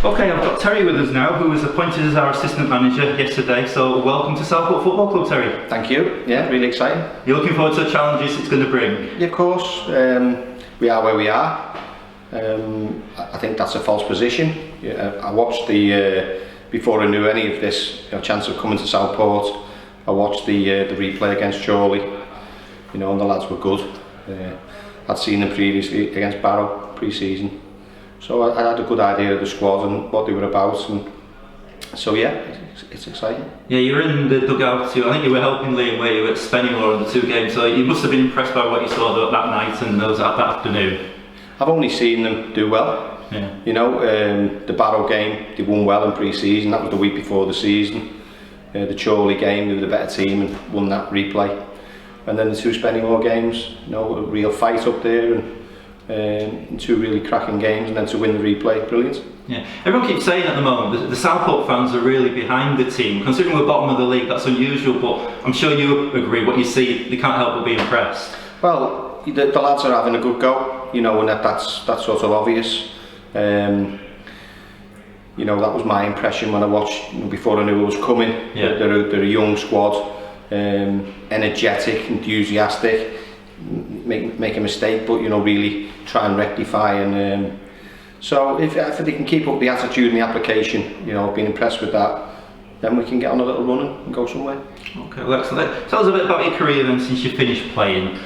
Okay, I've got Terry with us now, who was appointed as our assistant manager yesterday, so welcome to Southport Football Club, Terry. Thank you, yeah, really exciting. You're looking forward to the challenges it's going to bring? Yeah, of course, we are where we are. I think that's a false position. Yeah, I watched before I knew any of this chance of coming to Southport, I watched the replay against Chorley, and the lads were good. I'd seen them previously against Barrow pre-season. So I had a good idea of the squad and what they were about, and so yeah, it's exciting. Yeah, you were in the dugout too. I think you were helping Liam where you were at Spennymoor in the 2 games, so you must have been impressed by what you saw that night and that afternoon. I've only seen them do well. Yeah. The Barrow game, they won well in pre-season, that was the week before the season. The Chorley game, they were the better team and won that replay. And then the 2 Spennymoor games, a real fight up there, and 2 really cracking games, and then to win the replay, brilliant. Yeah, everyone keeps saying at the moment the Southport fans are really behind the team. Considering we're bottom of the league, that's unusual, but I'm sure you agree. What you see, they can't help but be impressed. Well, the lads are having a good go, and that's sort of obvious. That was my impression when I watched before I knew it was coming. Yeah. They're a young squad, energetic, enthusiastic. Make a mistake, but really try and rectify, and so if they can keep up the attitude and the application, I've been impressed with that, then we can get on a little run and go somewhere. Okay, well, excellent. Tell us a bit about your career then since you finished playing.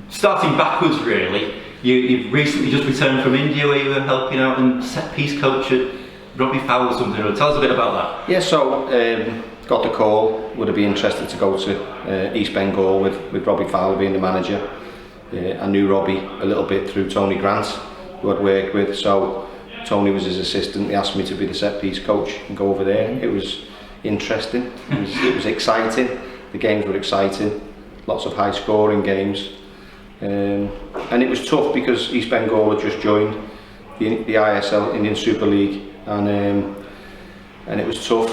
Starting backwards really, you've recently just returned from India where you were helping out and set piece coach at Robbie Fowler or something. Tell us a bit about that. Yeah, so got the call, would I be interested to go to East Bengal with Robbie Fowler being the manager. I knew Robbie a little bit through Tony Grant, who I'd worked with, so Tony was his assistant. He asked me to be the set piece coach and go over there. It was interesting, it was exciting, the games were exciting, lots of high scoring games, and it was tough because East Bengal had just joined the ISL, Indian Super League, and it was tough.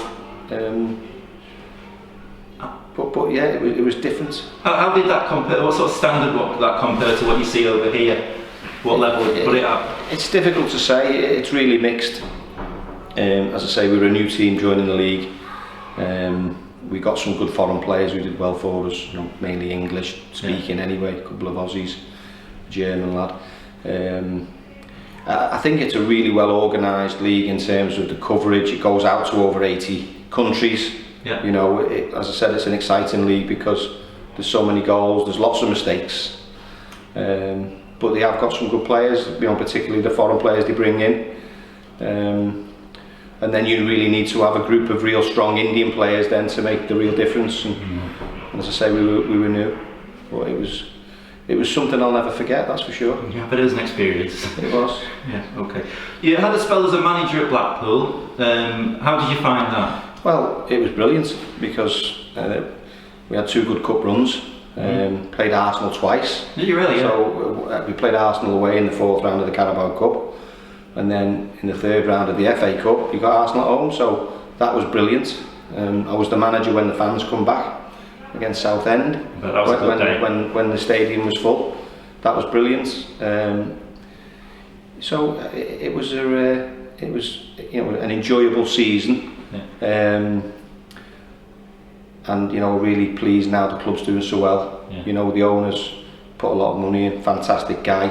But yeah, it was different. How did that compare? What sort of standard did that compare to what you see over here? What level would you put it at? It's difficult to say. It's really mixed. As I say, we were a new team joining the league. We got some good foreign players who did well for us. Mainly English speaking anyway. A couple of Aussies, German lad. I think it's a really well organised league in terms of the coverage. It goes out to over 80 countries. Yeah. As I said, it's an exciting league because there's so many goals, there's lots of mistakes, but they have got some good players, particularly the foreign players they bring in, and then you really need to have a group of real strong Indian players then to make the real difference. And as I say, we were new, but it was something I'll never forget, that's for sure. Yeah, but it was an experience. It was. Yeah, okay. You had a spell as a manager at Blackpool. How did you find that? Well, it was brilliant because we had 2 good cup runs. Played Arsenal twice. Did you really? So we played Arsenal away in the 4th round of the Carabao Cup, and then in the 3rd round of the FA Cup, you got Arsenal at home. So that was brilliant. I was the manager when the fans come back against Southend. That was a good day. When the stadium was full, that was brilliant. So it was an enjoyable season. Yeah. And really pleased now the club's doing so well. Yeah. The owners put a lot of money in, fantastic guy,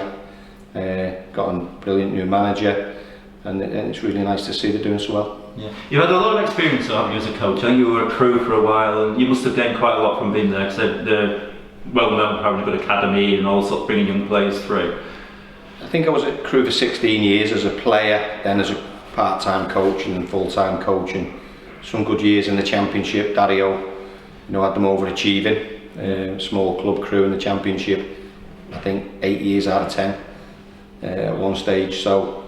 got a brilliant new manager, and it's really nice to see they're doing so well. Yeah. You've had a lot of experience, haven't you, as a coach? I think you were at Crewe for a while, and you must have gained quite a lot from being there, because they're well known for having a good academy and also bringing young players through. I think I was at Crewe for 16 years as a player, then as a part-time coach and then full-time coaching. Some good years in the Championship. Dario, had them overachieving. Small club Crewe in the Championship. I think 8 years out of 10 at one stage. So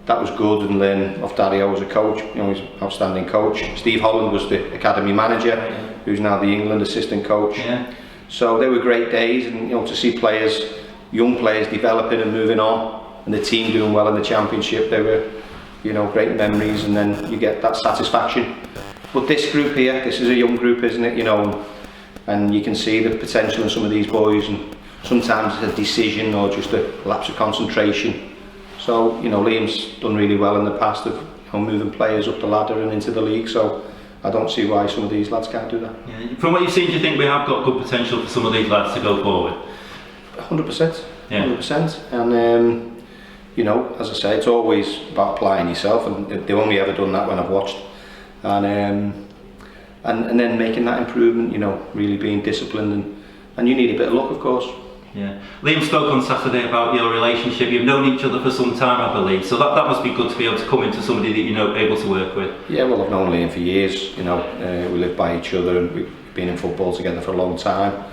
that was good, and learn off Dario as a coach. He's an outstanding coach. Steve Holland was the academy manager, who's now the England assistant coach. Yeah. So they were great days, and to see players, young players developing and moving on, and the team doing well in the Championship. They were great memories, and then you get that satisfaction. But this group here, this is a young group, isn't it? And you can see the potential in some of these boys, and sometimes it's a decision or just a lapse of concentration. So, you know, Liam's done really well in the past of, you know, moving players up the ladder and into the league, so I don't see why some of these lads can't do that. Yeah. From what you've seen, do you think we have got good potential for some of these lads to go forward? 100%. Yeah. 100%. And, you know, as I say, it's always about applying yourself, and they've only ever done that when I've watched. And then making that improvement, you know, really being disciplined, and you need a bit of luck, of course. Yeah. Liam spoke on Saturday about your relationship. You've known each other for some time, I believe, so that must be good to be able to come into somebody that you're able to work with. Yeah, well, I've known Liam for years, you know, we live by each other and we've been in football together for a long time,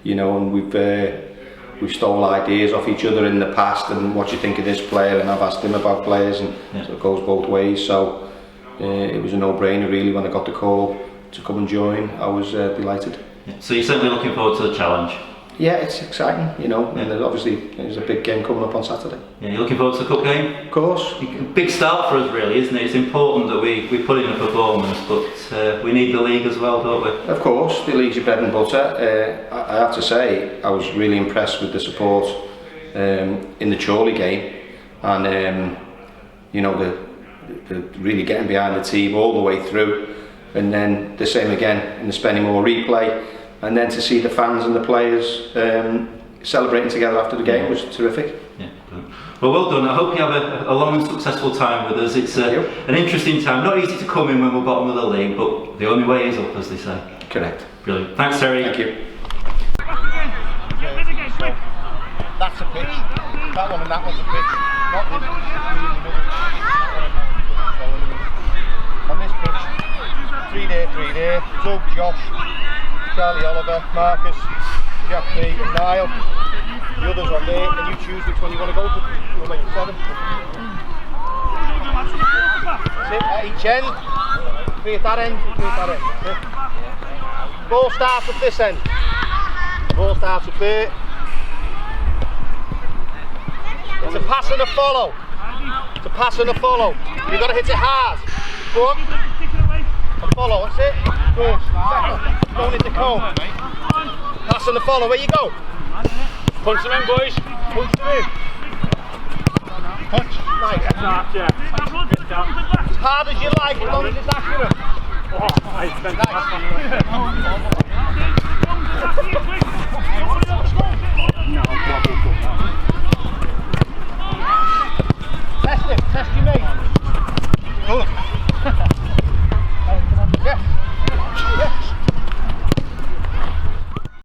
you know, and we've stole ideas off each other in the past, and what do you think of this player, and I've asked him about players, and so it goes both ways. So it was a no-brainer really when I got the call to come and join. I was delighted. Yeah. So you're certainly looking forward to the challenge? Yeah, it's exciting, you know, and there's a big game coming up on Saturday. Yeah, you're looking forward to the cup game? Of course. Big start for us really, isn't it? It's important that we put in a performance, but we need the league as well, don't we? Of course, the league's your bread and butter. I have to say, I was really impressed with the support in the Chorley game, and you know, the really getting behind the team all the way through, and then the same again in the Spennymoor replay, and then to see the fans and the players celebrating together after the game was terrific. Yeah, well done. I hope you have a long and successful time with us. It's an interesting time. Not easy to come in when we're bottom of the league, but the only way is up, as they say. Correct. Brilliant. Thanks, Terry. Thank you. That's a pitch. That one and that one's a pitch. Not this. On this pitch, 3 there. Doug, Josh, Charlie Oliver, Marcus, Jack P, Niall. The others on there, and you choose which one you want to go to. You'll make 7. Sit at each end. 3 at that end, 3 at that end. Sit. Ball starts at this end. Ball starts up there. It's a pass and a follow. It's a pass and a follow. You've got to hit it hard. Go on. And follow, that's it. Good. Going into cone. Pass and a follow, where you go? Punch them in, boys. Punch them in. Punch. Nice. As hard as you like, as long as it's accurate. Oh, nice.